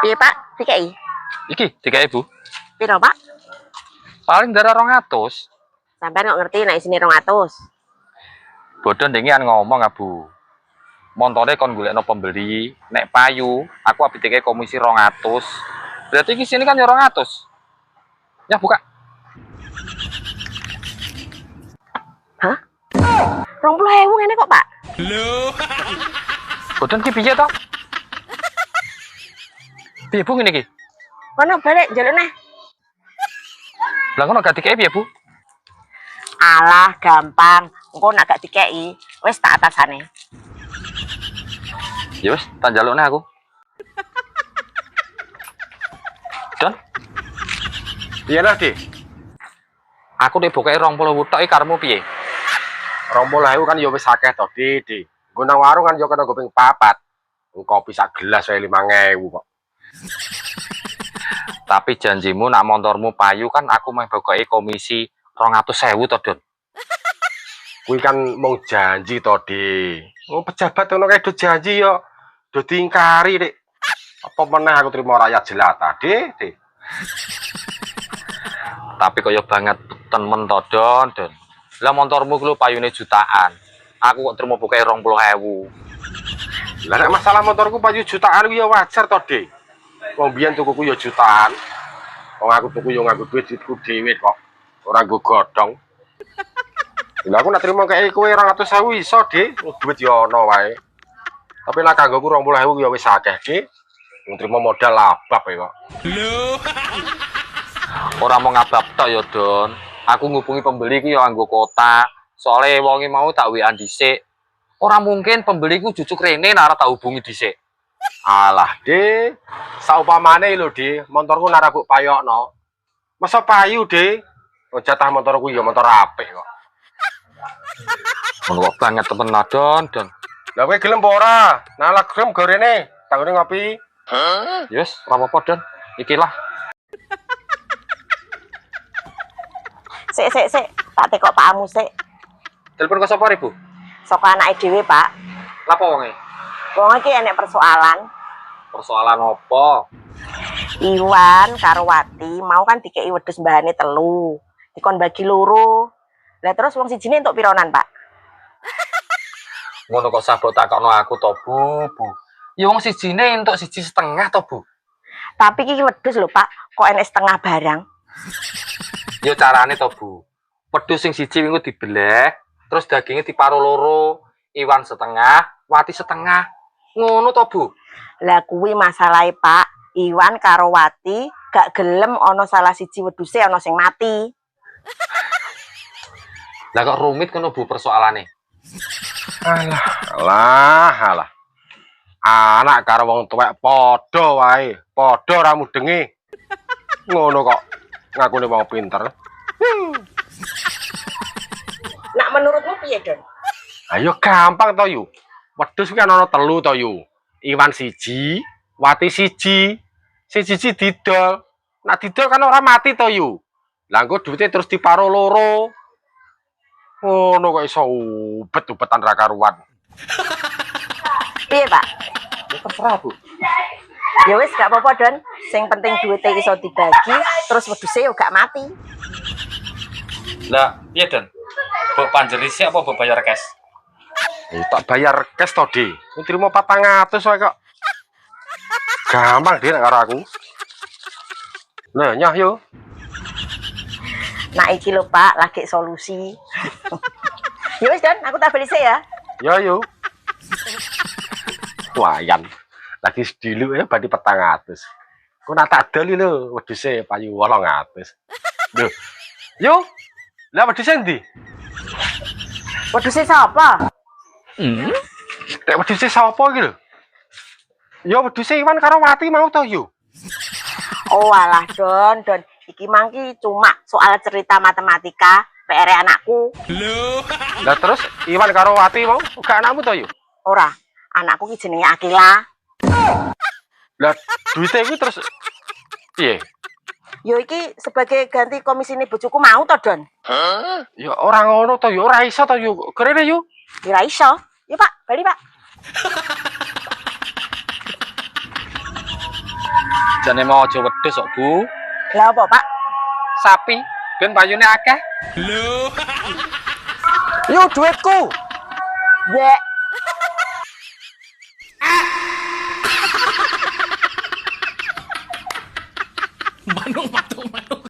Piye Pak? Dikai? Iki dikai Bu. Piro Pak? Paling darah 200. Sampean kok ngerti nek isine 200. Bodoh ndengean ngomong Bu. Montore kon golekno pembeli, nek payu aku habis dikai komisi 200. Berarti iki sini kan ya 200. Ya buka. Hah? 20.000 ngene kok Pak? Lho. Bodoh ki piye to? Piye Bu ngene iki? Kono balik njaluk neh. Lah ngono gak dikai piye Bu? Alah gampang. Engko nek gak dikei, wis tak atasane. Ya wis, tak njaluk neh aku. Don. Piye lah, Dik? Aku nek boke 20.000 tok iki karepmu piye? 20.000 kan ya wis akeh to, Dik. Nggo nang warung kan ya kena go ping 4. Kopi sak gelas wae 5.000 kok. Tapi janjimu nak motormu payu kan aku meh bokoke komisi 200.000 to, Don. Kuwi kan mung janji to, Dik. Oh, pejabat ngono kae do janji yo. Do diingkari, Dik. Apa meneh aku terima rakyat jelata, Dik. Tapi kaya banget temen to, Don. Lah motormu ku payune jutaan. Aku kok terima bokoke 20.000. Lah nek masalah motorku payu jutaan ku ya wajar to, Dik. Wong biyen tukuku ya jutaan. Wong aku tuku yo nganggo duitku dhewe kok. Ora nggo godhong. Lah aku nak trimo kae kowe 200.000 iso, Dik. Duit yo ono wae. Tapi nek kanggoku 20.000 ya wis akeh, Dik. Wong trimo modal labab e kok. Lho. Ora mau ngabab tok ya, Don. Aku ngubungi pembeli ki ya nganggo kota. Soale wonge mau tak WA dhisik. Ora mungkin pembeliku jujuk rene nek ora tak hubungi dhisik. Alah, Dik. Saupamane lho, Dik, motorku nek mbok payokno. Masa payu, Dik? Oh, jatah motorku ya motor apik kok. Ngono banget temenan, Don. Lah kowe gelem apa ora? Nalak grem gorene, tanggone ngopi. Yes, ora apa-apa, Don. Iki lah. Sik, tak tekok pakmu sik. Telepon ke sapa, Bu? Saka anake dhewe, Pak. Lapa wonge? Wong iki enek persoalan. Persoalan apa? Iwan karo Wati mau kan dikei wedhus mbahane 3. Dikon bagi loro. Lah terus wong sijine entuk pironan, Pak? Ngono kok sabot takokno aku to, Bu. Ya wong sijine entuk 1,5 to, Bu. Tapi iki wedhus lho, Pak. Kok enek setengah barang? Ya carane to, Bu. Wedhus sing siji wingi dibeleh, terus dagingnya diparo loro, Iwan setengah, Wati setengah. Ngono to, Bu. Lah kuwi masalahe, Pak. Iwan karo Wati gak gelem ana salah siji wedhuse ana sing mati. Lah kok rumit kono, Bu, persoalane. Alah. Anak karo wong tuwek padha wae, padha ora mudenge. Ngono kok ngakune wong pinter. Nak menurutmu piye, Don? Ayo gampang to yu. Wedhus kan ana 3 to yu. Iwan siji, Wati siji. Sing siji didol. Nak didol kan ora mati to yu. Lah engko duwite terus diparo loro. Ngono kok iso ubet-ubetan ra karuan. Piye, Pak? Ya terserah, Bu. Ya wis gak apa-apa, Don. Sing penting duwite iso dibagi, terus wedhuse yo gak mati. Lah, piye, Don? Mbok panjeri sik apa mbok bayar cash? Tak bayar cash to, Dik. Trimo 400 wae kok. Gampang, Dik, karo aku. Lah, nyah yo. Nah iki lho Pak, lagi solusi. Ya wis Don, aku tak beli sik ya. Yo. Wayan. Lagi sedilu ya badi 400. Kok nak tak doli lho, wedhuse payu 800. Lho. Yo. Lah wedhuse endi? Wedhuse sapa? Nek wedhuse sapa iki lho? Ya wedhuse Iwan karo Wati mau to yo. Oh alah Don. Iki mangki cuma soal cerita matematika PR anakku. Lah terus Iwan karo Wati mau gak anakmu to yo? Ora, anakku ki jenenge Akila. Lah duite iku terus piye? Yo iki sebagai ganti komisine bojoku mau to, Don. Ya ora ngono to yo, ora iso to yo. Kerene yo. Ora iso. Yo Pak, bali Pak. Jane mau aja wedhus kok, Bu. Lah apa, Pak? Sapi ben payune akeh. Yo duitku. Dek,